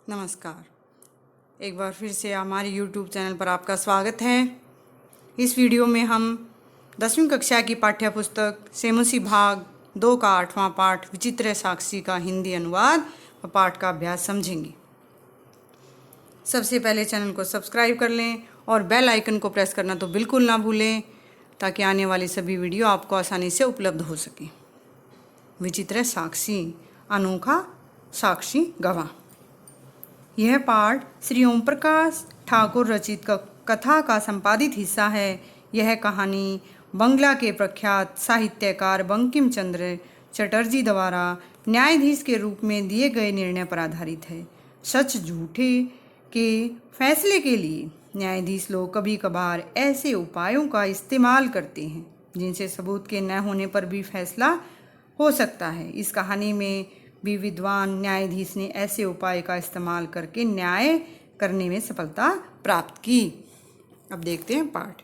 नमस्कार। एक बार फिर से हमारे YouTube चैनल पर आपका स्वागत है। इस वीडियो में हम 10वीं कक्षा की पाठ्य पुस्तक सेमुसी भाग 2 का 8वां पाठ विचित्र साक्षी का हिंदी अनुवाद व पाठ का अभ्यास समझेंगे। सबसे पहले चैनल को सब्सक्राइब कर लें और बेल आइकन को प्रेस करना तो बिल्कुल ना भूलें, ताकि आने वाली सभी वीडियो आपको आसानी से उपलब्ध हो सके। विचित्र साक्षी, अनोखा साक्षी गवाह। यह पाठ श्री ओम प्रकाश ठाकुर रचित कथा का संपादित हिस्सा है। यह कहानी बंगला के प्रख्यात साहित्यकार बंकिम चंद्र चटर्जी द्वारा न्यायाधीश के रूप में दिए गए निर्णय पर आधारित है। सच झूठे के फैसले के लिए न्यायाधीश लोग कभी कभार ऐसे उपायों का इस्तेमाल करते हैं जिनसे सबूत के न होने पर भी फैसला हो सकता है। इस कहानी में भी विद्वान न्यायाधीश ने ऐसे उपाय का इस्तेमाल करके न्याय करने में सफलता प्राप्त की। अब देखते हैं पाठ।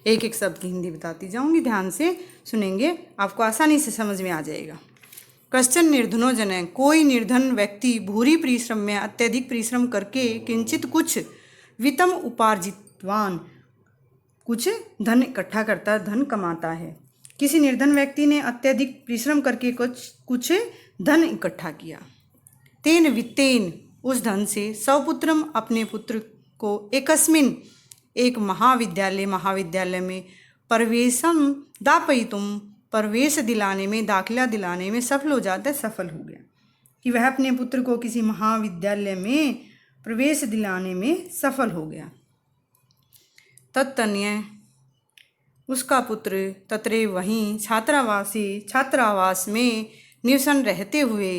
एक एक शब्द की हिंदी बताती जाऊंगी, ध्यान से सुनेंगे, आपको आसानी से समझ में आ जाएगा। कश्चन निर्धनो जन, कोई निर्धन व्यक्ति भूरी परिश्रम में अत्यधिक परिश्रम करके किंचित कुछ वित्तम उपार्जितवान, कुछ धन इकट्ठा करता, धन कमाता है। किसी निर्धन व्यक्ति ने अत्यधिक परिश्रम करके कुछ धन इकट्ठा किया। तेन वित्तेन, उस धन से, सपुत्रम, अपने पुत्र को एकस्मिन, एक महाविद्यालय में प्रवेशम दापयितुम, प्रवेश दिलाने में, दाखिला दिलाने में सफल हो जाता है, सफल हो गया कि वह अपने पुत्र को किसी महाविद्यालय में प्रवेश दिलाने में सफल हो गया। तत्तन्य, उसका पुत्र, तत्रे, वहीं, छात्रावास में निवसन रहते हुए,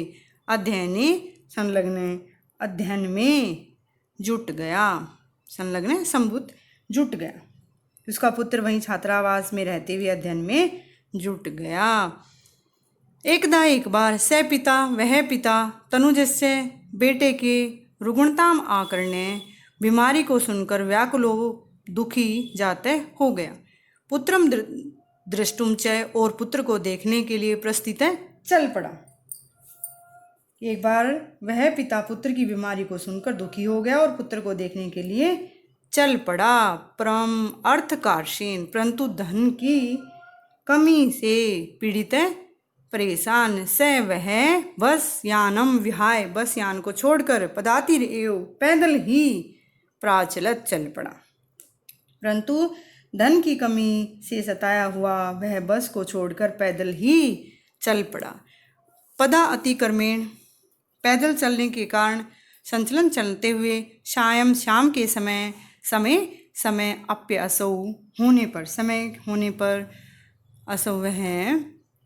अध्ययने, संलग्न, अध्ययन में जुट गया, संलग्न संभूत, जुट गया। उसका पुत्र वहीं छात्रावास में रहते हुए अध्ययन में जुट गया। एकदा, एक बार, स पिता, वह पिता, तनुजस्य, बेटे के, रुग्णताम आकरणे, बीमारी को सुनकर व्याकुलो, दुखी जाते हो गया। पुत्रम दृष्टुम च, और पुत्र को देखने के लिए प्रस्थित चल पड़ा। एक बार वह पिता पुत्र की बीमारी को सुनकर दुखी हो गया और पुत्र को देखने के लिए चल पड़ा। परम अर्थकारशीन, परंतु धन की कमी से पीड़ित, परेशान, स वह, बस यानम विहाय, बस यान को छोड़कर, पदातिर एव, पैदल ही, प्राचलत, चल पड़ा। परंतु धन की कमी से सताया हुआ वह बस को छोड़कर पैदल ही चल पड़ा। पदा अतिक्रमेण, पैदल चलने के कारण, संचलन चलते हुए, शाम के समय अप्य असौ, होने पर, समय होने पर, असौ वह,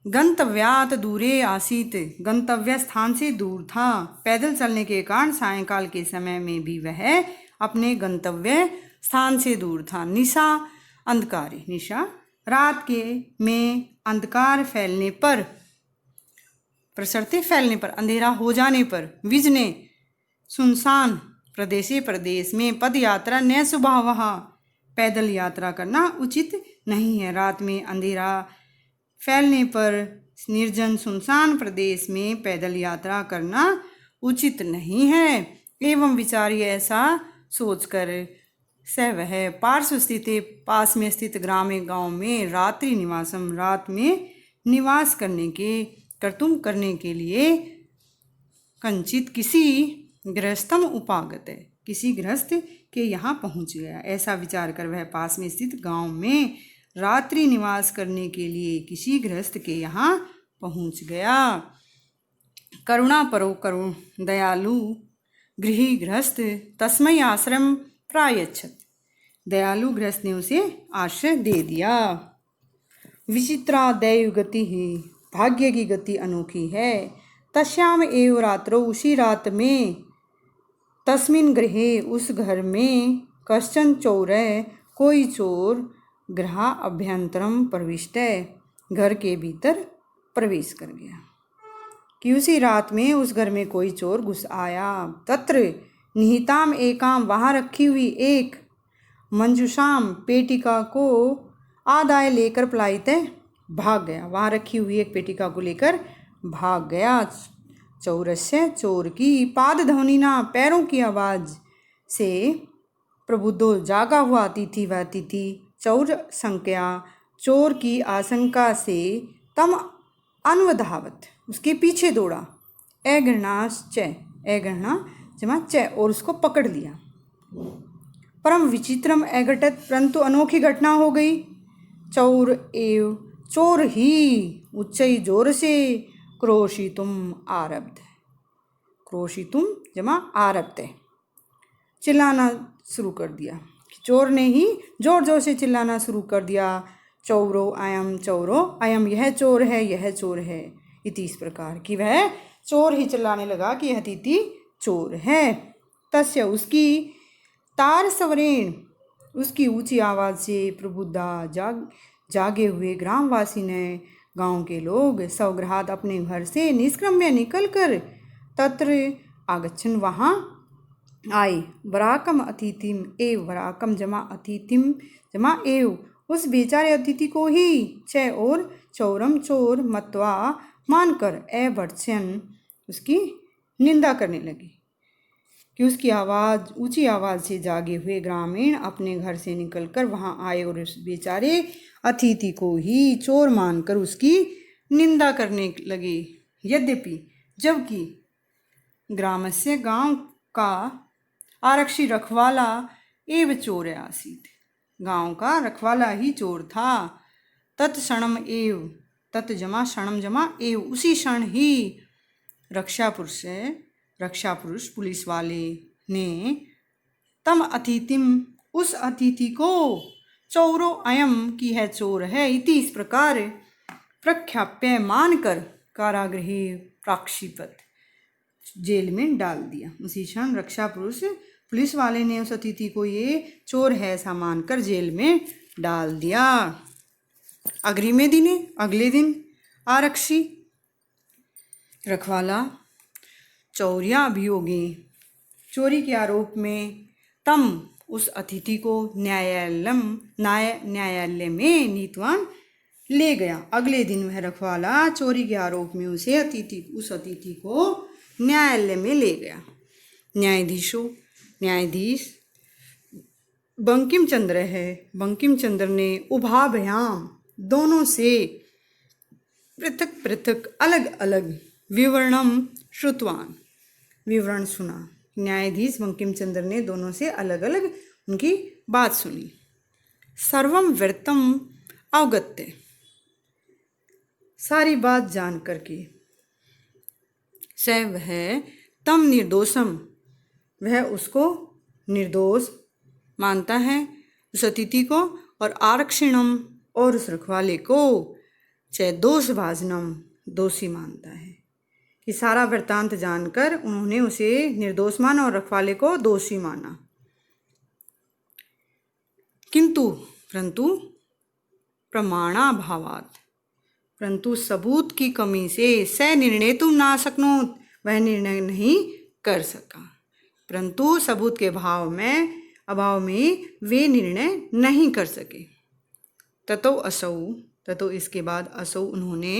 गंतव्यात दूरे आसीत, गंतव्य स्थान से दूर था। पैदल चलने के कारण सायंकाल के समय में भी वह अपने गंतव्य स्थान से दूर था। निशा अंधकारी, निशा रात के में, अंधकार फैलने पर, प्रसरते फैलने पर, अंधेरा हो जाने पर, विजने, सुनसान, प्रदेश में, पद यात्रा न स्वभावः, पैदल यात्रा करना उचित नहीं है। रात में अंधेरा फैलने पर निर्जन सुनसान प्रदेश में पैदल यात्रा करना उचित नहीं है। एवं विचार्य, ऐसा सोचकर, स वह, पार्श्व स्थित, पास में स्थित, ग्रामे, गांव में, रात्रि निवासम, रात में निवास करने के लिए, कंचित, किसी गृहस्थम उपागत, किसी गृहस्थ के यहाँ पहुँच गया। ऐसा विचार कर वह पास में स्थित गांव में रात्रि निवास करने के लिए किसी गृहस्थ के यहाँ पहुँच गया। करुणा परो करुण, दयालु गृही गृहस्थ, तस्मै आश्रम प्रायच्छत, दयालु गृहस्थ ने उसे आश्रय दे दिया। विचित्रा दैव गति ही, भाग्य की गति अनोखी है। तस्याम एव रात्रो, उसी रात में, तस्मिन गृहे, उस घर में, कश्चन चोर, कोई चोर, गृह अभ्यंतरम प्रविष्ट, घर के भीतर प्रवेश कर गया। कि उसी रात में उस घर में कोई चोर घुस आया। तत्र निहिताम एकाम, वहाँ रखी हुई एक, मंजूषाम, पेटिका को, आदाय लेकर पलायित, भाग गया। वहाँ रखी हुई एक पेटिका को लेकर भाग गया। चौरस्य चोर की पाद ध्वनिना पैरों की आवाज़ से प्रबुद्धो जागा हुआ अतिथि व अतिथि चौर संज्ञा चोर की आशंका से तम अन्वधावत उसके पीछे दौड़ा अगृहणाश्च अगृहणा जमा च और उसको पकड़ लिया। परम विचित्रम अघटत परंतु अनोखी घटना हो गई। चोर ही उच्च जोर से क्रोशितुम आरब्ध क्रोशितुम जमा आरब्ध चिल्लाना शुरू कर दिया। चोर ने ही जोर जोर से चिल्लाना शुरू कर दिया। चौरो अयम यह चोर है यह चोर है। इस प्रकार कि वह चोर ही चिल्लाने लगा कि यह अतिथि चोर है। तस्य उसकी तार स्वरेण उसकी ऊंची आवाज़ से प्रबुद्धा जागे हुए ग्रामवासी ने गांव के लोग सौग्राहत अपने घर से निष्क्रम्य निकलकर तत्र आगच्छन वहाँ आए। वराकम अतिथिम एव वराकम जमा अतिथिम जमा एव उस बेचारे अतिथि को ही च और चौरम चोर मत्वा मानकर अवर्ष्यन उसकी निंदा करने लगी कि उसकी आवाज़ ऊंची आवाज़ से जागे हुए ग्रामीण अपने घर से निकलकर वहाँ आए और उस बेचारे अतिथि को ही चोर मानकर उसकी निंदा करने लगे। यद्यपि जबकि ग्रामस्य गांव का आरक्षी रखवाला एव चोर आसीत गांव का रखवाला ही चोर था। तत्क्षणम एव तत् जमा क्षणम जमा एव उसी क्षण ही रक्षा पुरुष पुलिस वाले ने तम अतिथिम उस अतिथि को चौरो अयम की है चोर है इति इस प्रकार प्रख्याप्य मानकर कारागृहे प्राक्षिपत जेल में डाल दिया। उसी क्षण रक्षा पुलिस वाले ने उस अतिथि को ये चोर है ऐसा मानकर जेल में डाल दिया। अगले दिन आरक्षी रखवाला चौर्या अभियोगी चोरी के आरोप में तम उस अतिथि को न्यायालय में नीतवान ले गया। अगले दिन वह रखवाला चोरी के आरोप में उस अतिथि को न्यायालय में ले गया। न्यायाधीश बंकिम चंद्र है। बंकिम चंद्र ने उभाभ्याम दोनों से पृथक पृथक अलग अलग विवरण सुना। न्यायाधीश बंकिम चंद्र ने दोनों से अलग अलग उनकी बात सुनी। सर्वम वृत्तम अवगत्य सारी बात जान करके स वह तम निर्दोषम वह उसको निर्दोष मानता है उस अतिथि को और आरक्षिणम और उस रखवाले को च दोषभाजनम दोषी मानता है कि सारा वृत्तांत जानकर उन्होंने उसे निर्दोष माना और रखवाले को दोषी माना। परंतु प्रमाणाभावात् परंतु सबूत की कमी से स निर्णय तुम ना शक्नोत वह निर्णय नहीं कर सका। परंतु सबूत के अभाव में वे निर्णय नहीं कर सके। ततो इसके बाद असौ उन्होंने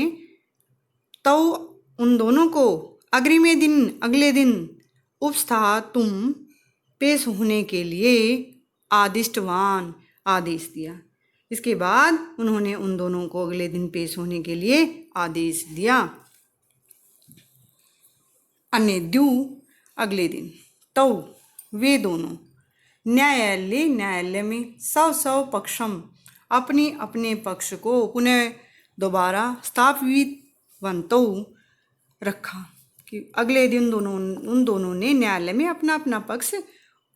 उन दोनों को अगले दिन उपस्थातुम पेश होने के लिए आदिष्टवान आदेश दिया। इसके बाद उन्होंने उन दोनों को अगले दिन पेश होने के लिए आदेश दिया। अन्यद्यु अगले दिन वे दोनों न्यायालय में सव पक्षम अपने पक्ष को पुनः दोबारा स्थापितवन्तौ रखा कि अगले दिन उन दोनों ने न्यायालय में अपना पक्ष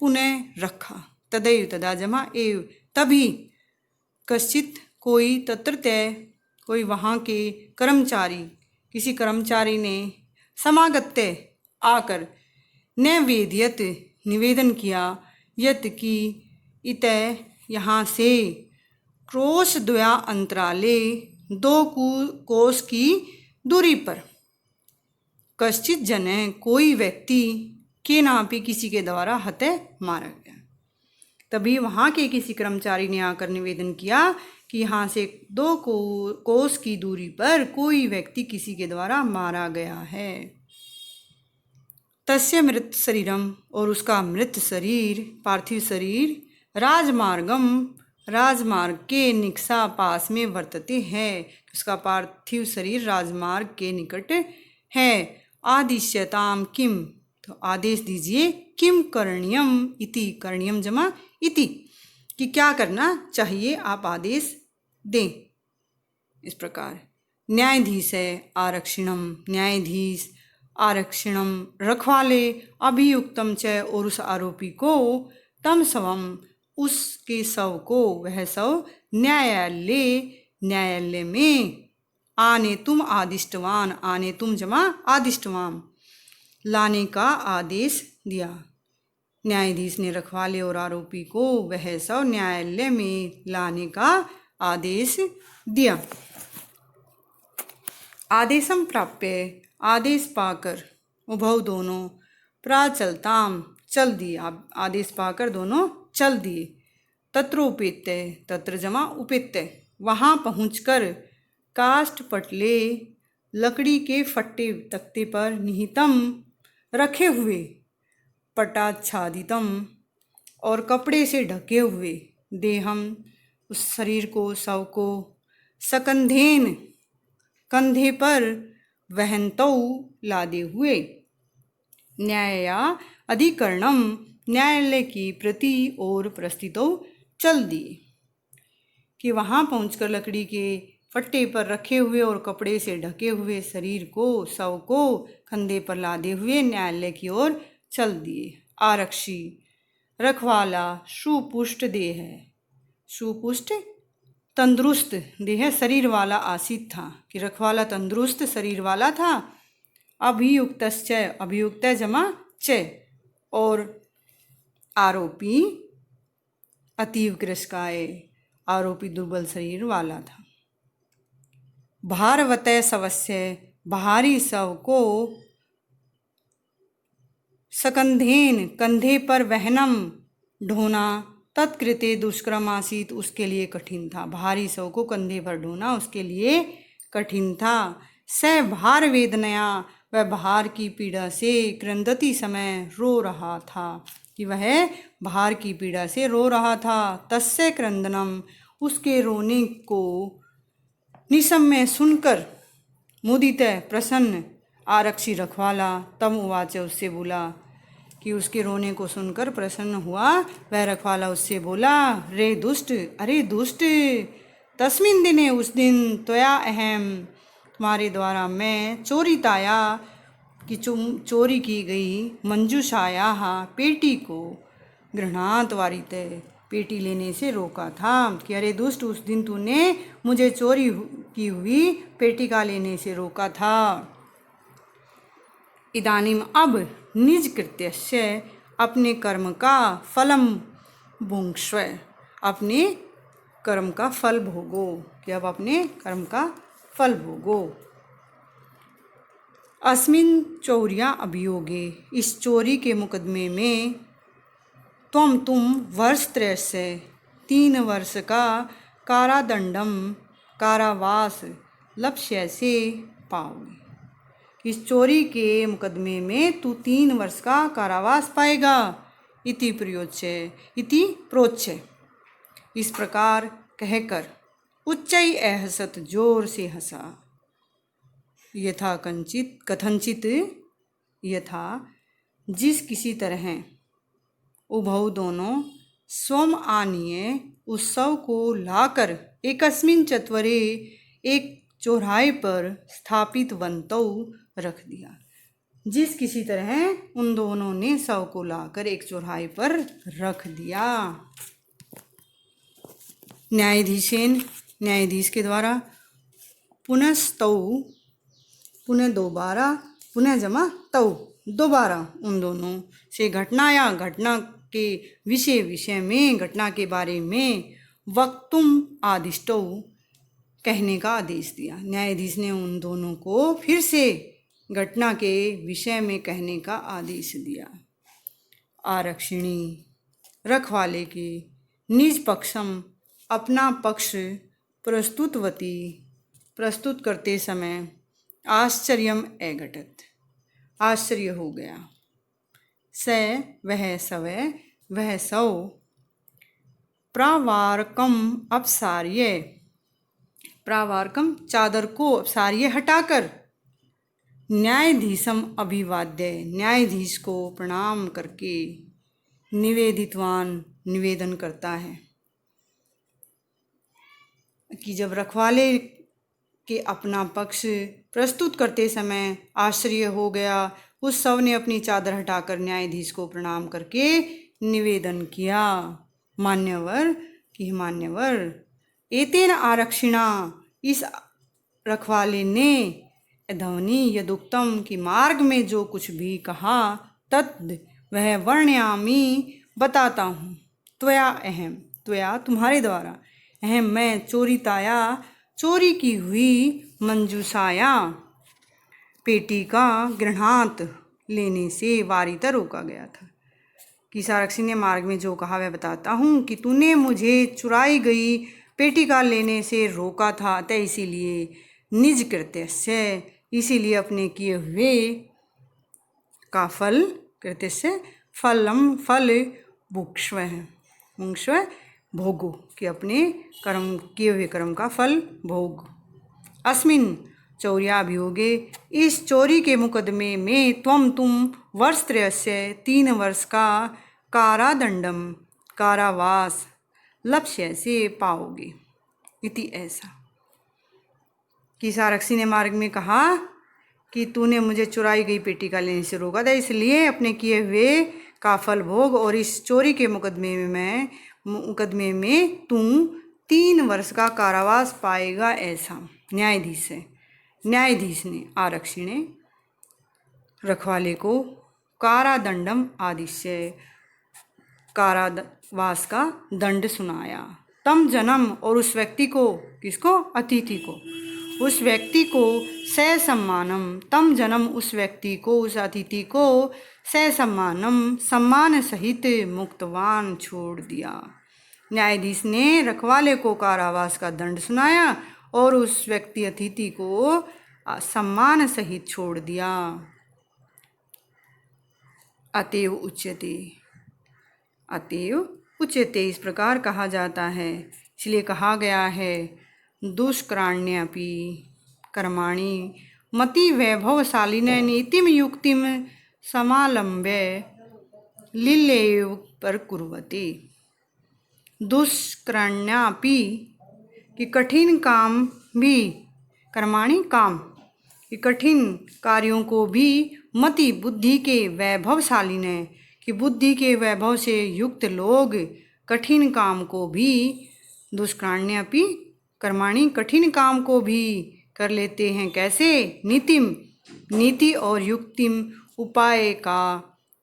पुनः रखा। तदा जमा एव तभी कश्चित कोई वहाँ के किसी कर्मचारी ने समागत्य आकर नैवेद्यत निवेदन किया यत कि इत यहाँ से क्रोश द्वया अंतराले 2 कोस की दूरी पर कश्चित जन कोई व्यक्ति के नापी किसी के द्वारा हत्या मारा गया। तभी वहाँ के किसी कर्मचारी ने आकर निवेदन किया कि यहाँ से 2 कोस की दूरी पर कोई व्यक्ति किसी के द्वारा मारा गया है। तस्य मृत शरीरम, और उसका मृत शरीर, पार्थिव शरीर, राजमार्गम, राजमार्ग के निकषा पास में वर्तते है, उसका पार्थिव शरीर राजमार्ग के निकट है। आदिश्यताम किम, तो आदेश दीजिए, किम करणीयम इति, करणीयम जमा इति, कि क्या करना चाहिए आप आदेश दें। इस प्रकार न्यायाधीश है आरक्षिणम, न्यायाधीश, आरक्षिणम रखवाले, अभियुक्तम च, और उस आरोपी को, तम शवम, उसके शव को, वह शव, न्यायालय, न्यायालय में, आने तुम आदिष्टवान, आने तुम जमा आदिष्टवान, लाने का आदेश दिया। न्यायाधीश ने रखवाले और आरोपी को वह शव न्यायालय में लाने का आदेश दिया। आदेशम प्राप्य, आदेश पाकर, उभौ दोनों, प्राचलताम, चल दिए, आदेश पाकर दोनों चल दिए। तत्रोपेत्य, तत्र जमा उपेत्य, वहाँ पहुँचकर, काष्ठ पटले, लकड़ी के फट्टे तख्ते पर, निहितम, रखे हुए, पटाच्छादितम, और कपड़े से ढके हुए, देहम, उस शरीर को, शव को, सकंधेन, कंधे पर, वहंतौ, लादे हुए, न्याया अधिकरणम, न्यायालय की प्रति और प्रस्थितौ, चल दिए। कि वहाँ पहुंचकर लकड़ी के फट्टे पर रखे हुए और कपड़े से ढके हुए शरीर को, शव को, कंधे पर लादे हुए न्यायालय की ओर चल दिए। आरक्षी, रखवाला, सुपुष्ट देह है, सुपुष्ट तंदुरुस्त देह, शरीर वाला आसीत था, कि रखवाला तंदुरुस्त शरीर वाला था। अभियुक्तश्च, अभियुक्त जमा च, और आरोपी अतीव कृशकाय, आरोपी दुर्बल शरीर वाला था। भारवतय शवस्य, भारी शव को, सकंधेन, कंधे पर, वहनम, ढोना, तत्कृते दुष्कर्म आसीत, उसके लिए कठिन था। भारी शव को कंधे पर ढोना उसके लिए कठिन था। स भार वेदनया, वह भार की पीड़ा से, क्रंदती समय, रो रहा था, कि वह भार की पीड़ा से रो रहा था। तस्य क्रंदनम, उसके रोने को, निशम्य सुनकर, मुदित प्रसन्न, आरक्षी रखवाला, तम उवाच, उससे बोला, कि उसके रोने को सुनकर प्रसन्न हुआ वह रखवाला उससे बोला, रे दुष्ट, अरे दुष्ट, तस्मिन दिने, उस दिन, त्वया अहम, तुम्हारे द्वारा मैं, चोरिताया, कि चोरी की गई, मंजूषाया, पेटी को, गृहणात वारित, पेटी लेने से रोका था, कि अरे दुष्ट, उस दिन तूने मुझे चोरी की हुई पेटिका लेने से रोका था। इदानीम, अब, निज कृत्यस्य, अपने कर्म का, फलम भुंक्ष्व, अपने कर्म का फल भोगो, कि अब अपने कर्म का फल भोगो। अस्मिन चौर्या अभियोगे, इस चोरी के मुकदमे में, तुम वर्षत्रयस्य, 3 वर्ष का, कारादंडम, कारावास, लक्ष्य से पाओगे। इस चोरी के मुकदमे में तू 3 वर्ष का कारावास पाएगा। इति प्रोच्य, इति प्रोच्य, इस प्रकार कहकर, उच्चै अहसत, जोर से हंसा। यथा कंचित, कथनचित, यथा, जिस किसी तरह, उभौ दोनों, स्वम आनीय, उस शव को लाकर, एकस्मिन चत्वरे, एक चौराहे पर, स्थापित वंतौ, रख दिया। जिस किसी तरह उन दोनों ने शव को लाकर एक चौराहे पर रख दिया। न्यायाधीशेन, न्यायाधीश के द्वारा, पुनस्तौ, पुनः दोबारा, पुनः जमा तौ, दोबारा, उन दोनों से, घटना या घटना के विषय में, घटना के बारे में, वक्तुम आदिष्टौ, कहने का आदेश दिया। न्यायाधीश ने उन दोनों को फिर से घटना के विषय में कहने का आदेश दिया। आरक्षिणी, रखवाले की, निज पक्षम, अपना पक्ष, प्रस्तुतवती, प्रस्तुत करते समय, आश्चर्यम अघटत, आश्चर्य हो गया। स वह सवै वह सौ प्रावारकम अपसार्य प्रावारकम चादर को अपसार्य हटाकर न्यायाधीशम अभिवाद्य न्यायाधीश को प्रणाम करके निवेदितवान निवेदन करता है कि जब रखवाले के अपना पक्ष प्रस्तुत करते समय आश्चर्य हो गया, उस सब ने अपनी चादर हटाकर न्यायाधीश को प्रणाम करके निवेदन किया, मान्यवर एतेन आरक्षिणा इस रखवाले ने ध्वनि यदुक्तम कि मार्ग में जो कुछ भी कहा तद वह वर्णयामी बताता हूँ, त्वया तुम्हारे द्वारा, अहम मैं चोरिताया चोरी की हुई मंजूसाया पेटी का गृहांत लेने से वारिता रोका गया था। किसारक्षी ने मार्ग में जो कहा वह बताता हूँ कि तूने मुझे चुराई गई पेटी का लेने से रोका था, तय इसीलिए निज कृत्य से इसीलिए अपने किए हुए का फल कृत्य से फलम फल भुक्ष्व भोगो कि अपने कर्म किए हुए कर्म का फल भोग। अस्मिन चौर्याभियोगे इस चोरी के मुकदमे में तुम वर्षत्रयस्य 3 वर्ष का कारादंडम कारावास लक्ष्य से पाओगे। इति ऐसा किसारक्षी ने मार्ग में कहा कि तूने मुझे चुराई गई पेटी का लेने से रोका था, इसलिए अपने किए हुए का फल भोग, और इस चोरी के मुकदमे में तू 3 वर्ष का कारावास पाएगा। ऐसा न्यायाधीश ने आरक्षी ने रखवाले को कारादंडम आदिश्य कारावास का दंड सुनाया। तम जन्म और उस व्यक्ति को, किसको? अतिथि को, उस व्यक्ति को स सम्मानम तम जन्म उस व्यक्ति को, उस अतिथि को स सम्मानम सम्मान सहित मुक्तवान छोड़ दिया। न्यायाधीश ने रखवाले को कारावास का दंड सुनाया और उस व्यक्ति अतिथि को सम्मान सहित छोड़ दिया। अतएव उच्यते इस प्रकार कहा जाता है, इसलिए कहा गया है दुष्कराण्यपि कर्माणि मति वैभवशालिन नीतिम युक्तिम समालंब्य लीलेव परकुर्वते। दुष्कराण्यापि कि कठिन काम भी, कर्माणि काम कि कठिन कार्यों को भी, मति बुद्धि के वैभवशाली ने कि बुद्धि के वैभव से युक्त लोग कठिन काम को भी, दुष्कराण्यपि कर्माणि कठिन काम को भी कर लेते हैं। कैसे? नीति और युक्तिम उपाय का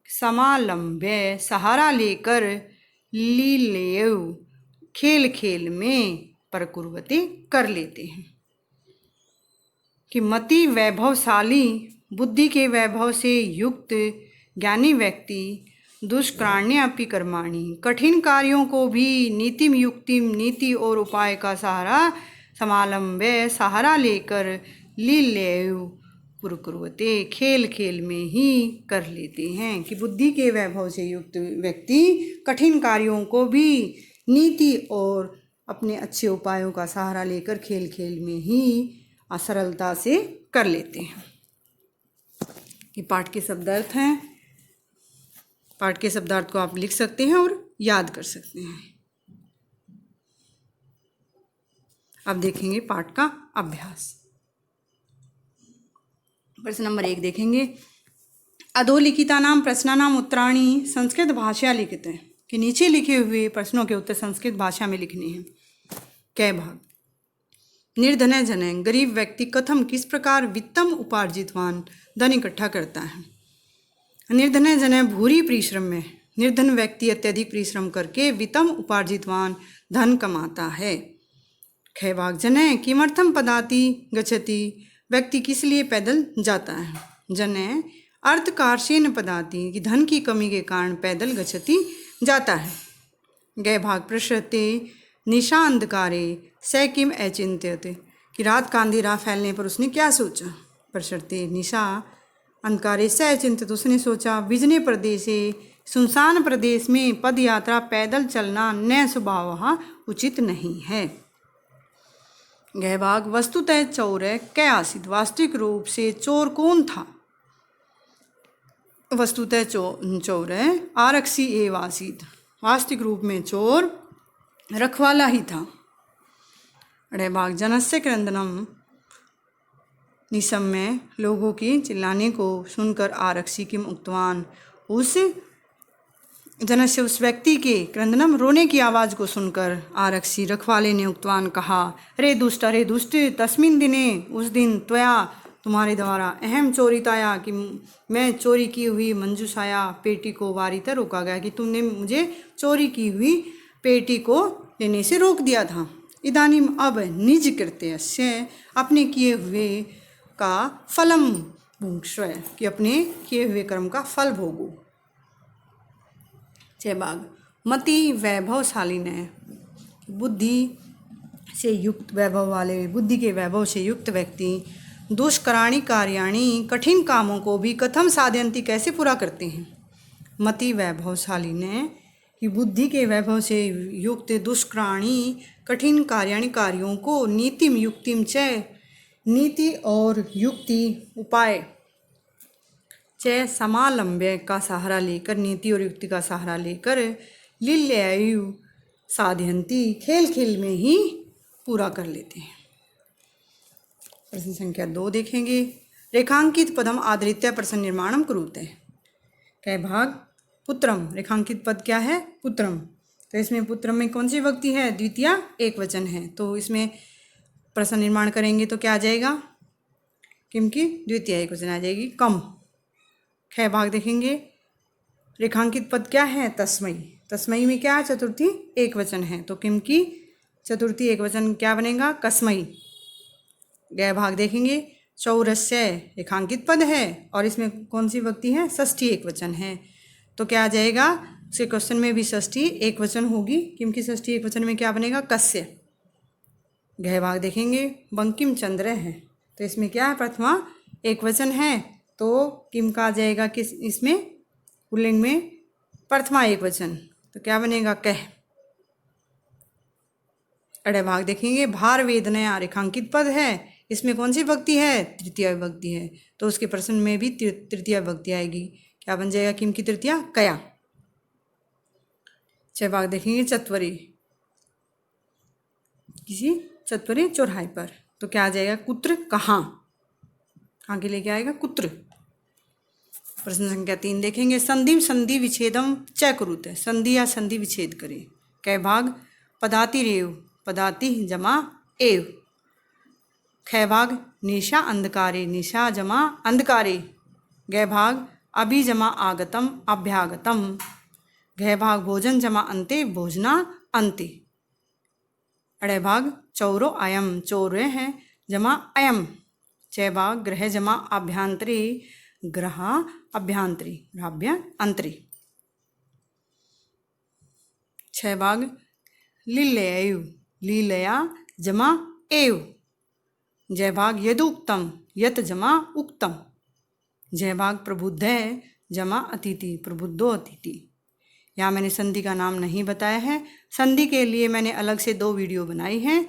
समालंब्य सहारा लेकर, लीलेव खेल में, परकुर्वते कर लेते हैं। कि मति वैभवशाली बुद्धि के वैभव से युक्त ज्ञानी व्यक्ति दुष्कराण्यपि कर्माणि कठिन कार्यों को भी, नीतिम युक्तिम नीति और उपाय का समालंब्य सहारा लेकर, लीलेव पुरकुर्वते खेल में ही कर लेते हैं। कि बुद्धि के वैभव से युक्त व्यक्ति कठिन कार्यों को भी नीति और अपने अच्छे उपायों का सहारा लेकर खेल में ही सरलता से कर लेते हैं। ये पाठ के शब्दार्थ हैं। पाठ के शब्दार्थ को आप लिख सकते हैं और याद कर सकते हैं। अब देखेंगे पाठ का अभ्यास। प्रश्न नंबर 1 देखेंगे। अधोलिखितानां प्रश्नानां उत्तराणि संस्कृत भाषा लिखित हैं कि नीचे लिखे हुए प्रश्नों के उत्तर संस्कृत भाषा में लिखने हैं। कै भाग। निर्धन जन गरीब व्यक्ति कथम किस प्रकार वित्तम उपार्जितवान धन इकट्ठा करता है। निर्धन जन भूरी परिश्रम में, निर्धन व्यक्ति अत्यधिक परिश्रम करके वित्तम उपार्जितवान धन कमाता है। खे भाग। जन किमर्थम पदाति गच्छति व्यक्ति किस लिए पैदल जाता है। जन अर्थकार्षेण पदाति कि धन की कमी के कारण पैदल गच्छति जाता है। गै भाग। प्रश्यते निशा अंधकारे स किम अचिंत्यते कि रात का अंधेरा फैलने पर उसने क्या सोचा। प्रश्यते निशा अंधकारे स चिंतित, उसने सोचा, विजने प्रदेशे, सुनसान प्रदेश में पद यात्रा पैदल चलना न स्वभाव उचित नहीं है। गहभाग वस्तुतः चोर कै आसित, वास्तविक रूप से चोर कौन था? वस्तुतः चोर आरक्षी एव आसीत, वास्तविक रूप में चोर रखवाला ही था। अड़भाग जनस्य क्रंदनम, निशम्य लोगों की चिल्लाने को सुनकर आरक्षी किम उक्तवान, उस जनस्य उस व्यक्ति के क्रंदनम रोने की आवाज़ को सुनकर आरक्षी रखवाले ने उक्तवान कहा, रे दुष्ट तस्मिन दिने, उस दिन त्वया तुम्हारे द्वारा अहम चोरिताया कि मैं चोरी की हुई मंजूषाया पेटी को वारितर रोका गया, कि तुमने मुझे चोरी की हुई पेटी को लेने से रोक दिया था। इदानीम अब निज कृत्यस्य, अपने किए हुए का फलम भुंक्ष्व, कि अपने किए हुए कर्म का फल भोगो। चहभाग मति वैभवशाली ने, बुद्धि से युक्त वैभव वाले, बुद्धि के वैभव से युक्त व्यक्ति दुष्कराणि कार्याणि, कठिन कामों को भी कथम साधयन्ति, कैसे पूरा करते हैं। मति वैभवशाली ने कि बुद्धि के वैभव से युक्त दुष्कराणि कठिन कार्याणि, कार्यों को, नीतिम युक्तिम च, नीति और युक्ति उपाय, च समालंब्य का सहारा लेकर, नीति और युक्ति का सहारा लेकर, लील्यायु साधयन्ति, खेल खेल में ही पूरा कर लेते हैं। प्रश्न संख्या 2 देखेंगे। रेखांकित पदम आदृत्य प्रश्न निर्माणम कुरुते, कै भाग पुत्रम, रेखांकित पद क्या है? पुत्रम। तो इसमें पुत्रम में कौन सी विभक्ति है? द्वितीय एक वचन है। तो इसमें प्रश्न निर्माण करेंगे तो क्या आ जाएगा? किम की द्वितीय एक वचन आ जाएगी, कम। कै भाग देखेंगे। रेखांकित पद क्या है? तस्मयी। तस्मयी में क्या है? चतुर्थी एक वचन है, तो किम की चतुर्थी एक वचन क्या बनेगा? कस्मयी। गै भाग देखेंगे। चौरस्य रेखांकित पद है और इसमें कौन सी विभक्ति है? षष्ठी एक वचन है, तो क्या आ जाएगा? उसके क्वेश्चन में भी षष्ठी एक वचन होगी, क्योंकि षष्ठी एक वचन में क्या बनेगा? कस्य। गै भाग देखेंगे। बंकिम चंद्र है, तो इसमें क्या है? प्रथमा एक वचन है, तो किम का आ जाएगा किस इसमें? पुल्लिंग में प्रथमा एक वचन, तो क्या बनेगा? कह। अड़े भाग देखेंगे। भार वेदना रेखांकित पद है, इसमें कौन सी विभक्ति है? तृतीय विभक्ति है, तो उसके प्रश्न में भी तृतीय विभक्ति आएगी, क्या बन जाएगा? किम की तृतीया? कया। छह भाग देखेंगे। चत्वरी, किसी चत्वरी चौराहे पर, तो क्या आ जाएगा? कुत्र कहाँ, कहाँ के लेके आएगा? कुत्र। प्रश्न संख्या 3 देखेंगे। संधि संधि विच्छेदम च कुरुते, संधि या संधि विच्छेद करें। कै भाग पदाति रेव, पदाति जमा एव। कै भाग निशा अंधकारे, निशा जमा अंधकारे। गै भाग अभि जमा आगतम अभ्यागतम। गै भाग भोजन जमा अंते, भोजना अंते। अड़े भाग चौरो अयम, चौरे हैं जमा अयम। छह भाग ग्रह जमा अभ्यांतरी, ग्रह अभ्यांतरी, ग्रहाभ्यंतरी। छह भाग लीलयु, लीलया जमा एव। जय भाग यदुक्तम, यत जमा उक्तम। जय भाग प्रबुद्ध है जमा अतिथि, प्रबुद्धो अतिथि। यहाँ मैंने संधि का नाम नहीं बताया है, संधि के लिए मैंने अलग से 2 वीडियो बनाई हैं,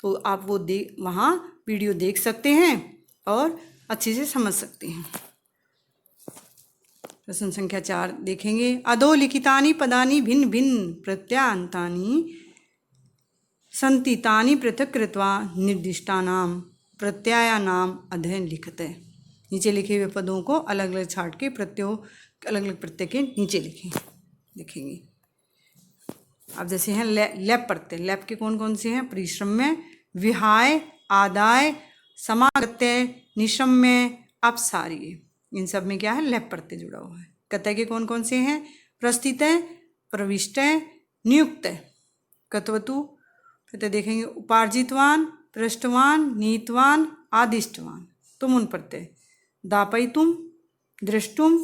तो आप वो वहाँ वीडियो देख सकते हैं और अच्छे से समझ सकते हैं। प्रश्न संख्या 4 देखेंगे। अधोलिखितानि पदानि भिन्न भिन्न प्रत्यांतानि सन्ति, तानि पृथक् कृत्वा निर्दिष्टानां प्रत्ययानां अध्ययन लिखते। नीचे लिखे हुए पदों को अलग अलग छाट के प्रत्ययों, अलग अलग प्रत्यय के नीचे लिखें, लिखेंगे। अब जैसे हैं लैप प्रत्यय, लैप के कौन कौन से हैं? परिश्रम्य, विहाय, आदाय, समागत्य, निशम्य, अपसारीय। इन सब में क्या है? लैप प्रत्यय जुड़ा हुआ है। कतय के कौन कौन से हैं? प्रस्थितय, प्रविष्टय, नियुक्तय। कतवतु फिर देखेंगे। उपार्जितवान, पृष्ठवान, नीतवान, आदिष्टवान। तुम उन प्रत्यय। दापयितुम, दृष्टुम,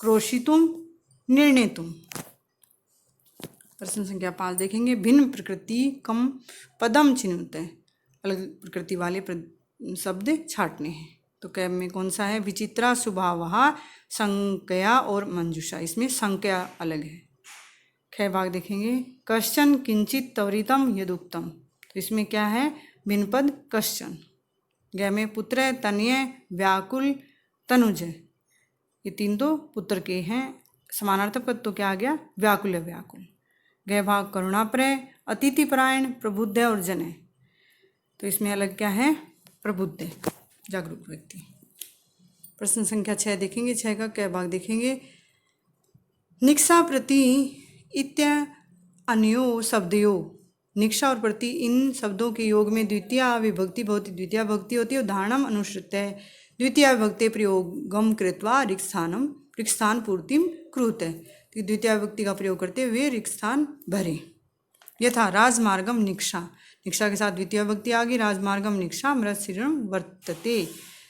क्रोशितुम, निर्णेतुम। प्रश्न संख्या 5 देखेंगे। भिन्न प्रकृति कम पदम चिन्हते, अलग प्रकृति वाले शब्द छाटने हैं, तो कै में कौन सा है? विचित्रा स्वभावः संज्ञा और मंजूषा, इसमें संज्ञा अलग है। ख भाग देखेंगे, कश्चन किंचित त्वरितम यदुक्तम, तो इसमें क्या है? भिन्न पद कश्चन। ग में पुत्र, तनय, व्याकुल, तनुज, ये तीन तो पुत्र के हैं। समानार्थक पद तो क्या आ गया? व्याकुल है, व्याकुल। ग भाग करुणाप्रय, अतिथिपरायण, प्रबुद्ध और जनय, तो इसमें अलग क्या है? प्रबुद्ध, जागरूक व्यक्ति। प्रश्न संख्या 6 देखेंगे। 6 का क भाग देखेंगे, निक्षा प्रति इत्य अन्यो शब्दयो, निक्षा और प्रति इन शब्दों के योग में द्वितीय विभक्ति भवति, द्वितीय विभक्ति होती है। उदाहरणम अनुसृत्य द्वितीय विभक्ति प्रयोगम कृत्वा रिक्त स्थान पूर्तिम कृत, तो द्वितीय विभक्ति का प्रयोग करते हुए रिक्त स्थान भरे। यथा राजमार्गम निक्षा, निक्षा के साथ द्वितीय विभक्ति आ गई। राजमार्गम निक्षा मृत शरीरम वर्तते,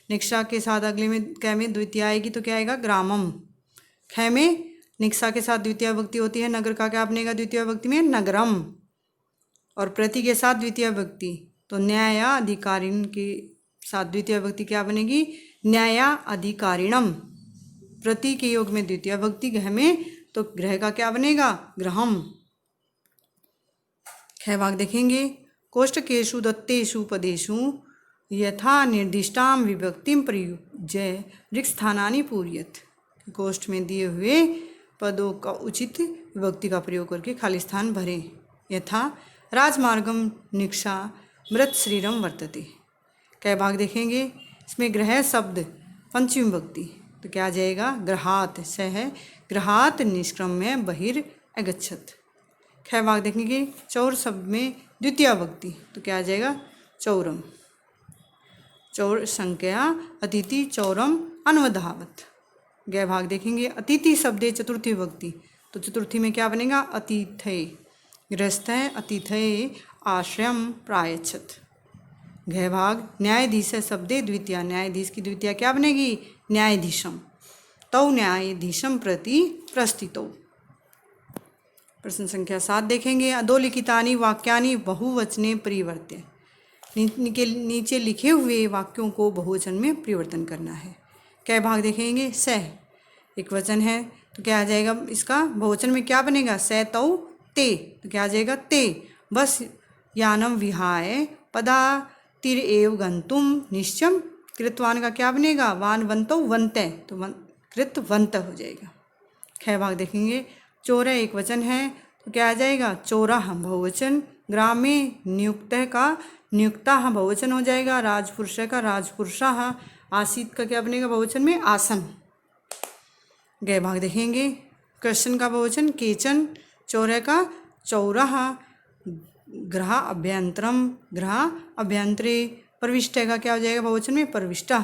निक्षा के साथ अगले में कै में द्वितीय आएगी तो क्या आएगा? ग्रामम। ख में निक्षा के साथ द्वितीय विभक्ति होती है, नगर का क्या बनेगा द्वितीय विभक्ति में? नगरम। और प्रति के साथ द्वितीय विभक्ति, तो न्यायाधिकारिण के साथ द्वितीय विभक्ति क्या बनेगी? न्यायाधिकारिणम। प्रति के योग में द्वितीय विभक्ति, गृह में तो गृह का क्या बनेगा? गृहम। ख भाग देखेंगे, कोष्ठकेषु दत्तेषु पदेषु यथा निर्दिष्टां विभक्तिं प्रयुज्य रिक्त स्थानानि पूरयेत्, कोष्ठ में दिए हुए पदों का उचित विभक्ति का प्रयोग करके खाली स्थान भरें। यथा राजमार्गम निक्षा मृत शरीरम वर्तते। कै भाग देखेंगे, इसमें ग्रह शब्द पंचमी विभक्ति, तो क्या आ जाएगा? ग्रहात, स है ग्रहात निष्क्रम्य बहिर अगच्छत। ख भाग देखेंगे, चौर शब्द में द्वितीय विभक्ति, तो क्या आ जाएगा? चौरम। चौर संज्ञा अतिथि चौरम अन्वधावत। ग भाग देखेंगे, अतिथि शब्दे चतुर्थी विभक्ति, तो चतुर्थी में क्या बनेगा? अतिथय। गृहस्थ अतिथय आश्रयम प्रायच्छत। घ भाग न्यायाधीश शब्दे द्वितीय, न्यायाधीश की द्वितीय क्या बनेगी? न्यायाधीशम। तौ न्यायाधीशम प्रति प्रस्थितौ। प्रश्न संख्या 7 देखेंगे, अधोलिखितानि वाक्यानि बहुवचने परिवर्त्य, नीचे लिखे हुए वाक्यों को बहुवचन में परिवर्तन करना है। कै भाग देखेंगे, स एक वचन है तो क्या आ जाएगा? इसका बहुवचन में क्या बनेगा? स तौ ते, तो क्या आ जाएगा? ते। बस यानम विहाय पदा तिर एव गंतुम निश्चम कृतवान का क्या बनेगा? वान वंतो वंते, तो कृत वंत हो जाएगा। ख भाग देखेंगे, चोर एक वचन है तो क्या आ जाएगा? चोराह बहुवचन। ग्रामे नियुक्त का नियुक्ता बहुवचन हो जाएगा। राजपुरुष का राजपुरुषाः। आसीत का क्या बनेगा बहुवचन में? आसन। ग भाग देखेंगे, कृष्ण का बहुवचन केचन, चौर का चौराः, ग्रह अभ्यंतरम ग्रह अभ्यंतरे, प्रविष्ट का क्या हो जाएगा बहुवचन में? प्रविष्टा।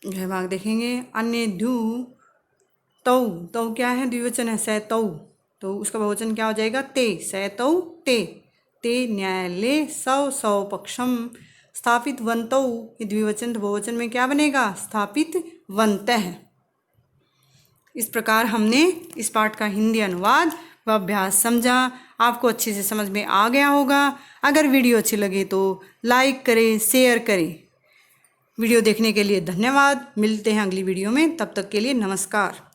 ग भाग देखेंगे, अन्य ध्yu तौ, तौ क्या है? द्विवचन है, स तौ, तो उसका बहुवचन क्या हो जाएगा? ते, स तौ ते। ते न्यायालय सौ पक्षम स्थापित वंतौ, ये द्विवचन, तो बहुवचन में क्या बनेगा? स्थापित वंतः। इस प्रकार हमने इस पाठ का हिंदी अनुवाद व अभ्यास समझा। आपको अच्छे से समझ में आ गया होगा। अगर वीडियो अच्छी लगे तो लाइक करें, शेयर करें। वीडियो देखने के लिए धन्यवाद। मिलते हैं अगली वीडियो में, तब तक के लिए नमस्कार।